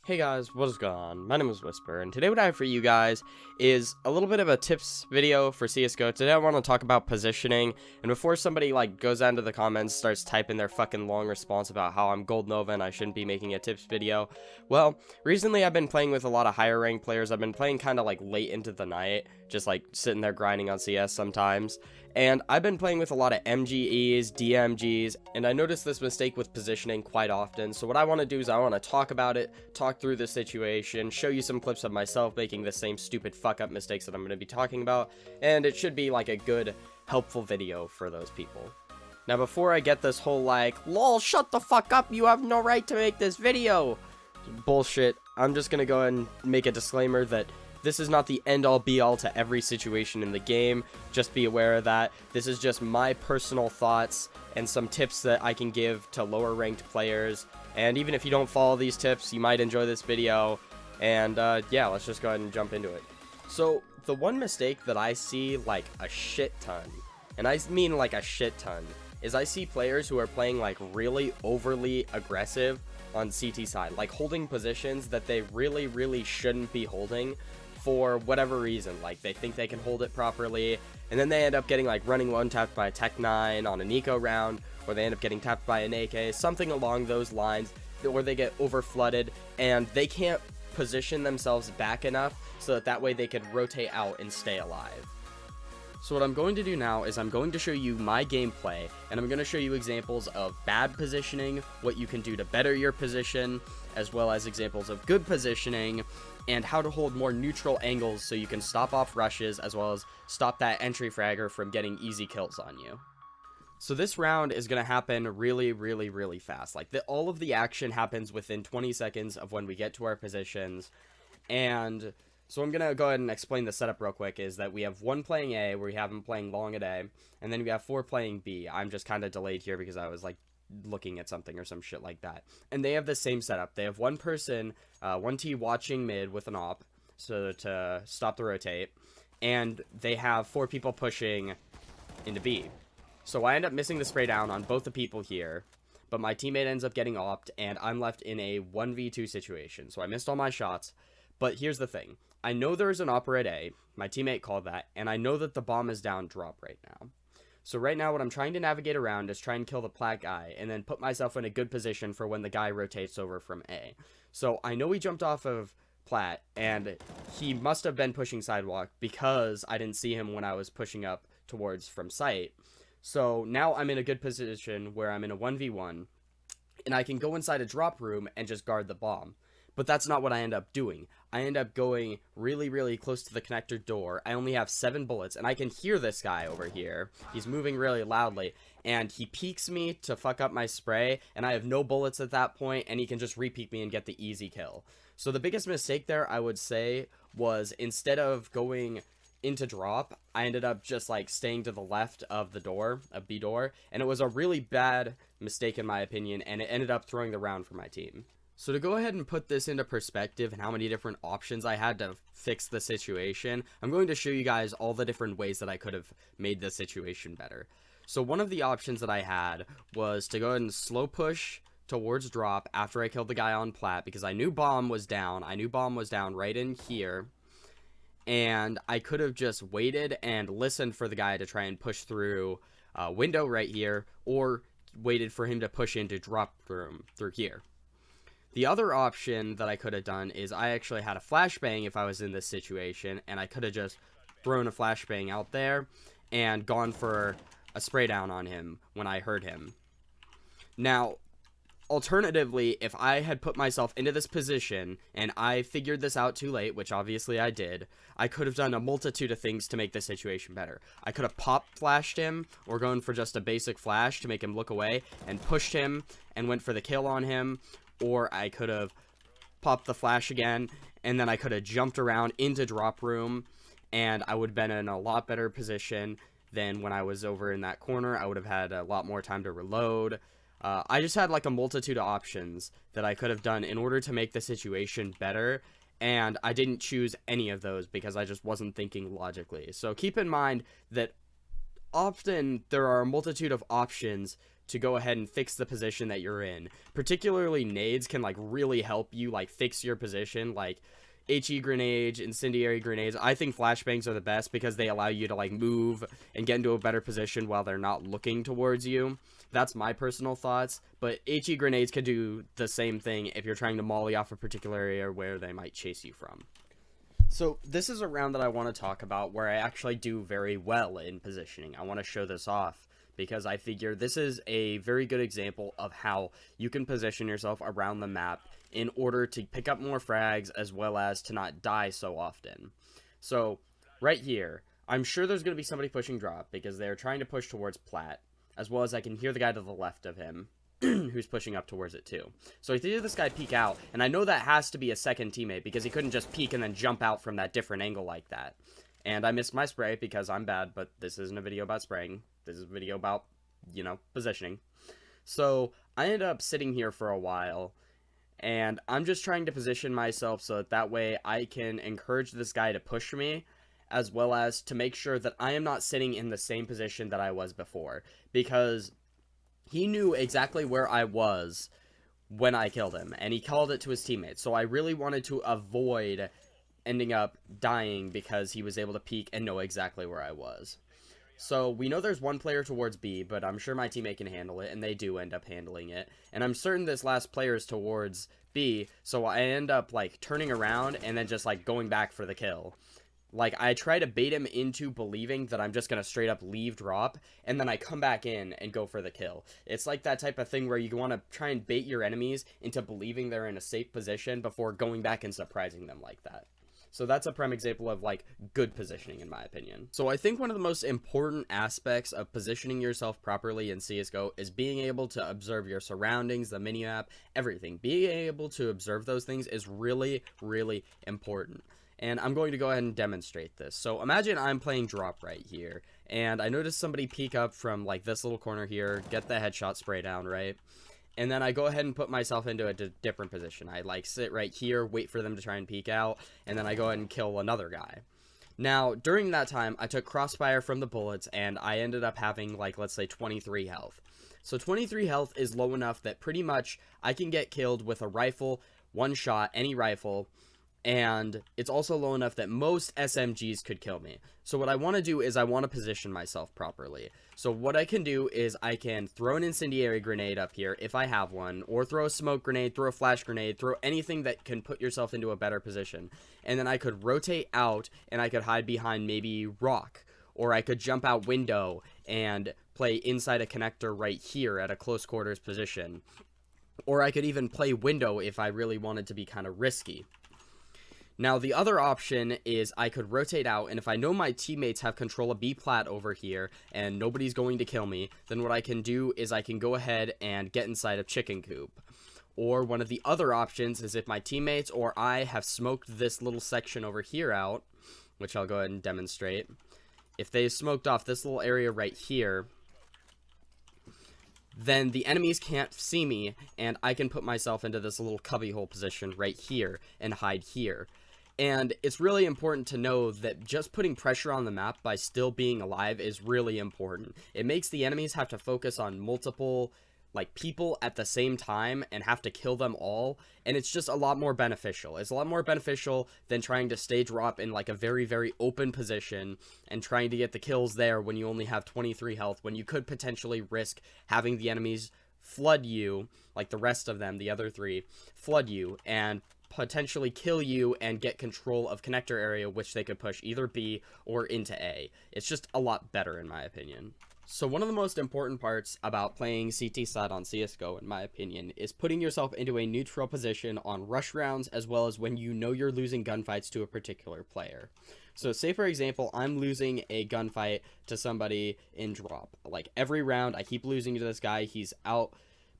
Hey guys, what is going on? My name is Whisper, and today what I have for you guys is a little bit of a tips video for CSGO. Today I want to talk about positioning, and before somebody goes down to the comments, starts typing their fucking long response about how I'm Gold Nova and I shouldn't be making a tips video, well, recently I've been playing with a lot of higher ranked players. I've been playing kind of late into the night, just sitting there grinding on CS sometimes. And I've been playing with a lot of MGEs, DMGs, and I noticed this mistake with positioning quite often. So what I want to do is I want to talk about it, talk through the situation, show you some clips of myself making the same stupid fuck up mistakes that I'm going to be talking about, and it should be a good, helpful video for those people. Now before I get this whole lol, shut the fuck up, you have no right to make this video bullshit, I'm just going to go ahead and make a disclaimer that this is not the end-all be-all to every situation in the game. Just be aware of that. This is just my personal thoughts and some tips that I can give to lower-ranked players. And even if you don't follow these tips, you might enjoy this video. And yeah, let's just go ahead and jump into it. So, the one mistake that I see a shit ton, and I mean a shit ton, is I see players who are playing really overly aggressive on CT side. Holding positions that they really shouldn't be holding for whatever reason. They think they can hold it properly, and then they end up getting running one tapped by a Tech 9 on an eco round, or they end up getting tapped by an AK, something along those lines, or they get over flooded and they can't position themselves back enough so that way they could rotate out and stay alive. So what I'm going to do now is I'm going to show you my gameplay, and I'm going to show you examples of bad positioning, what you can do to better your position, as well as examples of good positioning, and how to hold more neutral angles so you can stop off rushes, as well as stop that entry fragger from getting easy kills on you. So this round is going to happen really fast. All of the action happens within 20 seconds of when we get to our positions, and so I'm going to go ahead and explain the setup real quick. Is that we have one playing A, where we have him playing long at A, and then we have 4 playing B. I'm just kind of delayed here because I was looking at something or some shit like that. And they have the same setup. They have one person, 1T watching mid with an op, so to stop the rotate, and they have 4 people pushing into B. So I end up missing the spray down on both the people here, but my teammate ends up getting opped, and I'm left in a 1v2 situation. So I missed all my shots, but here's the thing. I know there is an opper at A, my teammate called that, and I know that the bomb is down drop right now. So right now what I'm trying to navigate around is try and kill the plat guy, and then put myself in a good position for when the guy rotates over from A. So I know he jumped off of plat, and he must have been pushing sidewalk because I didn't see him when I was pushing up towards from site. So now I'm in a good position where I'm in a 1v1, and I can go inside a drop room and just guard the bomb. But that's not what I end up doing. I end up going really close to the connector door. I only have 7 bullets, and I can hear this guy over here. He's moving really loudly, and he peeks me to fuck up my spray, and I have no bullets at that point, and he can just re-peek me and get the easy kill. So the biggest mistake there, I would say, was instead of going into drop, I ended up just staying to the left of the door, of B door, and it was a really bad mistake in my opinion, and it ended up throwing the round for my team. So to go ahead and put this into perspective and how many different options I had to fix the situation, I'm going to show you guys all the different ways that I could have made the situation better. So one of the options that I had was to go ahead and slow push towards drop after I killed the guy on plat, because I knew bomb was down. I knew bomb was down right in here, and I could have just waited and listened for the guy to try and push through a window right here, or waited for him to push into drop room through here. The other option that I could have done is I actually had a flashbang if I was in this situation, and I could have just thrown a flashbang out there and gone for a spray down on him when I heard him. Now, alternatively, if I had put myself into this position and I figured this out too late, which obviously I did, I could have done a multitude of things to make the situation better. I could have pop flashed him, or gone for just a basic flash to make him look away and pushed him and went for the kill on him. Or I could have popped the flash again, and then I could have jumped around into drop room, and I would have been in a lot better position than when I was over in that corner. I would have had a lot more time to reload. I just had a multitude of options that I could have done in order to make the situation better, and I didn't choose any of those because I just wasn't thinking logically. So keep in mind that often there are a multitude of options to go ahead and fix the position that you're in. Particularly nades can like really help you like fix your position, like HE grenades, incendiary grenades. I think flashbangs are the best because they allow you to like move and get into a better position while they're not looking towards you. That's my personal thoughts, but HE grenades could do the same thing if you're trying to molly off a particular area where they might chase you from. So this is a round that I want to talk about where I actually do very well in positioning. I want to show this off because I figure this is a very good example of how you can position yourself around the map in order to pick up more frags as well as to not die so often. So right here, I'm sure there's going to be somebody pushing drop because they're trying to push towards plat, as well as I can hear the guy to the left of him who's pushing up towards it too. So I see this guy peek out, and I know that has to be a second teammate because he couldn't just peek and then jump out from that different angle like that. And I missed my spray because I'm bad, but this isn't a video about spraying. This is a video about, you know, positioning. So I ended up sitting here for a while, and I'm just trying to position myself so that way I can encourage this guy to push me, as well as to make sure that I am not sitting in the same position that I was before, because he knew exactly where I was when I killed him, and he called it to his teammates. So I really wanted to avoid ending up dying because he was able to peek and know exactly where I was. So we know there's one player towards B, but I'm sure my teammate can handle it, and they do end up handling it. And I'm certain this last player is towards B, so I end up like turning around and then just like going back for the kill. Like, I try to bait him into believing that I'm just going to straight up leave drop, and then I come back in and go for the kill. It's like that type of thing where you want to try and bait your enemies into believing they're in a safe position before going back and surprising them like that. So that's a prime example of, like, good positioning, in my opinion. So I think one of the most important aspects of positioning yourself properly in CSGO is being able to observe your surroundings, the minimap, everything. Being able to observe those things is really, really important. And I'm going to go ahead and demonstrate this. So imagine I'm playing drop right here, and I notice somebody peek up from like this little corner here, get the headshot spray down, right? And then I go ahead and put myself into a different position. I like sit right here, wait for them to try and peek out, and then I go ahead and kill another guy. Now, during that time, I took crossfire from the bullets, and I ended up having like, let's say 23 health. So 23 health is low enough that pretty much I can get killed with a rifle, one shot, any rifle. And it's also low enough that most SMGs could kill me. So what I want to do is I want to position myself properly. So what I can do is I can throw an incendiary grenade up here if I have one, or throw a smoke grenade, throw a flash grenade, throw anything that can put yourself into a better position. And then I could rotate out and I could hide behind maybe rock, or I could jump out window and play inside a connector right here at a close quarters position. Or I could even play window if I really wanted to be kind of risky. Now, the other option is I could rotate out, and if I know my teammates have control of B plat over here, and nobody's going to kill me, then what I can do is I can go ahead and get inside of chicken coop. Or one of the other options is if my teammates or I have smoked this little section over here out, which I'll go ahead and demonstrate. If they smoked off this little area right here, then the enemies can't see me, and I can put myself into this little cubbyhole position right here and hide here. And it's really important to know that just putting pressure on the map by still being alive is really important. It makes the enemies have to focus on multiple like people at the same time and have to kill them all, and it's just a lot more beneficial. It's a lot more beneficial than trying to stay drop in like a very, very open position and trying to get the kills there when you only have 23 health, when you could potentially risk having the enemies flood you, like the rest of them, the other three, flood you and potentially kill you and get control of connector area, which they could push either B or into A. It's just a lot better in my opinion. So one of the most important parts about playing CT side on CSGO, in my opinion, is putting yourself into a neutral position on rush rounds, as well as when you know you're losing gunfights to a particular player. So say, for example, I'm losing a gunfight to somebody in drop. Like, every round, I keep losing to this guy. He's out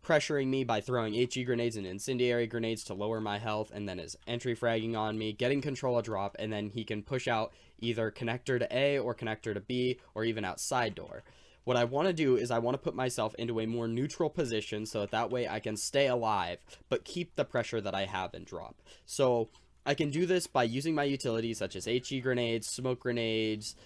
pressuring me by throwing HE grenades and incendiary grenades to lower my health, and then is entry fragging on me, getting control of drop, and then he can push out either connector to A or connector to B, or even outside door. What I want to do is I want to put myself into a more neutral position so that way I can stay alive, but keep the pressure that I have in drop. So I can do this by using my utilities such as HE grenades, smoke grenades,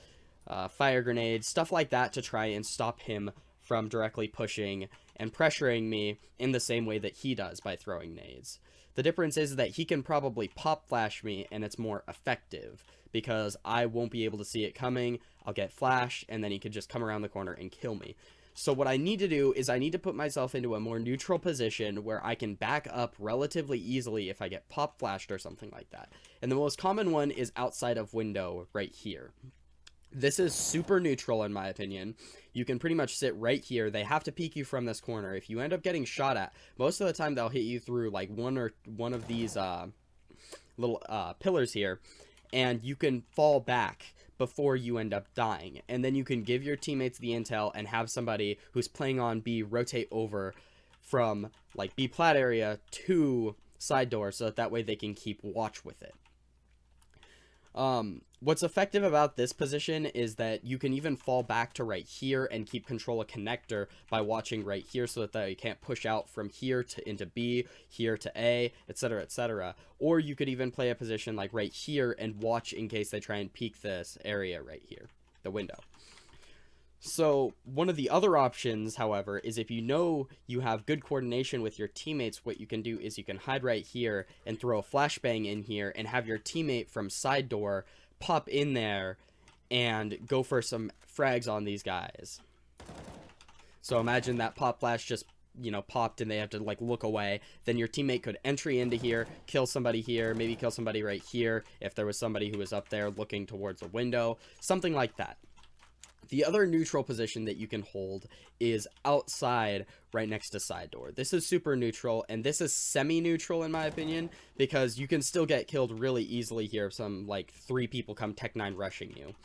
fire grenades, stuff like that to try and stop him from directly pushing and pressuring me in the same way that he does by throwing nades. The difference is that he can probably pop flash me and it's more effective because I won't be able to see it coming. I'll get flash and then he could just come around the corner and kill me. So what I need to do is I need to put myself into a more neutral position where I can back up relatively easily if I get pop flashed or something like that. And the most common one is outside of window right here. This is super neutral in my opinion. You can pretty much sit right here. They have to peek you from this corner. If you end up getting shot at, most of the time they'll hit you through like one of these little pillars here, and you can fall back before you end up dying. And then you can give your teammates the intel and have somebody who's playing on B rotate over from like B plat area to side door so that way they can keep watch with it. What's effective about this position is that you can even fall back to right here and keep control of connector by watching right here so that they can't push out from here to into B, here to A, etc, etc. Or you could even play a position like right here and watch in case they try and peek this area right here, the window. So one of the other options, however, is if you know you have good coordination with your teammates, what you can do is you can hide right here and throw a flashbang in here and have your teammate from side door pop in there and go for some frags on these guys. So imagine that pop flash just, you know, popped and they have to like look away. Then your teammate could entry into here, kill somebody here, maybe kill somebody right here if there was somebody who was up there looking towards a window, something like that. The other neutral position that you can hold is outside right next to side door. This is super neutral, and this is semi-neutral in my opinion, because you can still get killed really easily here if some, like, 3 people come Tech 9 rushing you.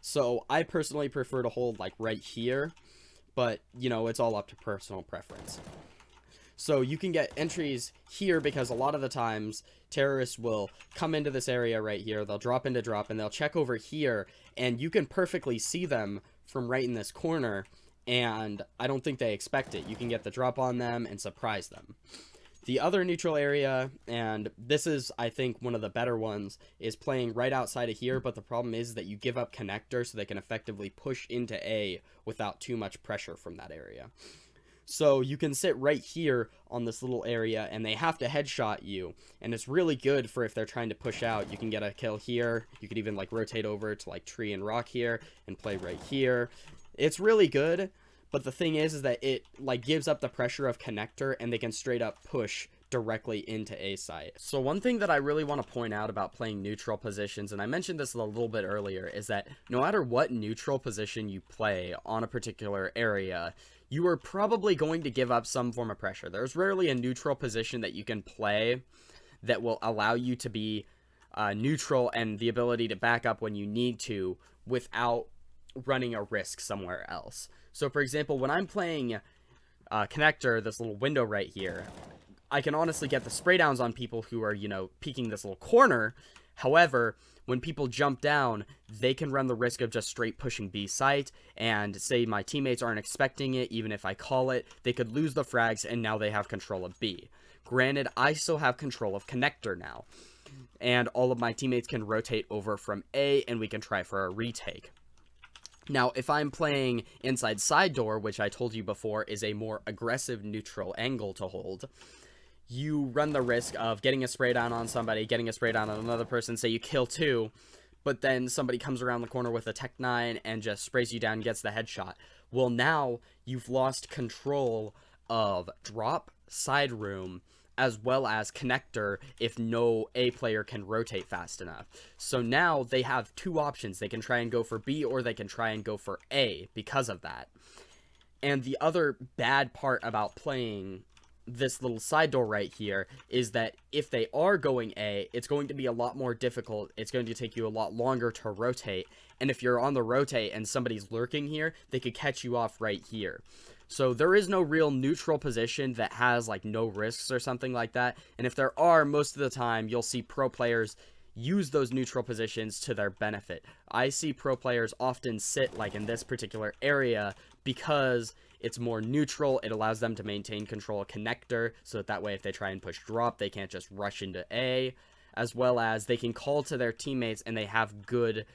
So I personally prefer to hold, like, right here, but, you know, it's all up to personal preference. So you can get entries here because a lot of the times terrorists will come into this area right here, they'll drop into drop, and they'll check over here, and you can perfectly see them from right in this corner, and I don't think they expect it. You can get the drop on them and surprise them. The other neutral area, and this is, I think, one of the better ones, is playing right outside of here, but the problem is that you give up connector so they can effectively push into A without too much pressure from that area. So you can sit right here on this little area and they have to headshot you, and it's really good for if they're trying to push out. You can get a kill here. You could even like rotate over to like tree and rock here and play right here. It's really good, but the thing is that it like gives up the pressure of connector and they can straight up push directly into A site. So one thing that I really want to point out about playing neutral positions, and I mentioned this a little bit earlier, is that no matter what neutral position you play on a particular area, you are probably going to give up some form of pressure. There's rarely a neutral position that you can play that will allow you to be neutral and the ability to back up when you need to without running a risk somewhere else. So for example, when I'm playing connector, this little window right here, I can honestly get the spray downs on people who are, you know, peeking this little corner. However, when people jump down, they can run the risk of just straight pushing B site, and say my teammates aren't expecting it, even if I call it, they could lose the frags, and now they have control of B. Granted, I still have control of connector now, and all of my teammates can rotate over from A, and we can try for a retake. Now, if I'm playing inside side door, which I told you before is a more aggressive neutral angle to hold, you run the risk of getting a spray down on somebody, getting a spray down on another person, say you kill 2, but then somebody comes around the corner with a Tech 9 and just sprays you down and gets the headshot. Well, now you've lost control of drop, side room, as well as connector if no A player can rotate fast enough. So now they have 2 options. They can try and go for B, or they can try and go for A because of that. And the other bad part about playing this little side door right here is that if they are going A, it's going to be a lot more difficult. It's going to take you a lot longer to rotate, and if you're on the rotate and somebody's lurking here, they could catch you off right here. So there is no real neutral position that has like no risks or something like that, and if there are, most of the time you'll see pro players use those neutral positions to their benefit. I see pro players often sit like in this particular area because it's more neutral. It allows them to maintain control of connector, so that way if they try and push drop, they can't just rush into A, as well as they can call to their teammates and they have good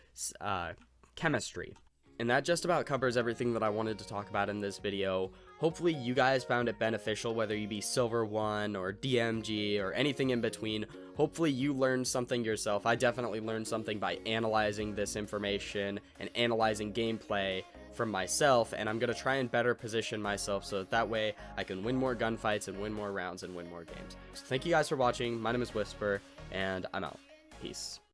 chemistry. And that just about covers everything that I wanted to talk about in this video. Hopefully you guys found it beneficial, whether you be Silver 1 or DMG or anything in between. Hopefully you learned something yourself. I definitely learned something by analyzing this information and analyzing gameplay from myself, and I'm going to try and better position myself so that way I can win more gunfights and win more rounds and win more games. So thank you guys for watching. My name is Whisper, and I'm out. Peace.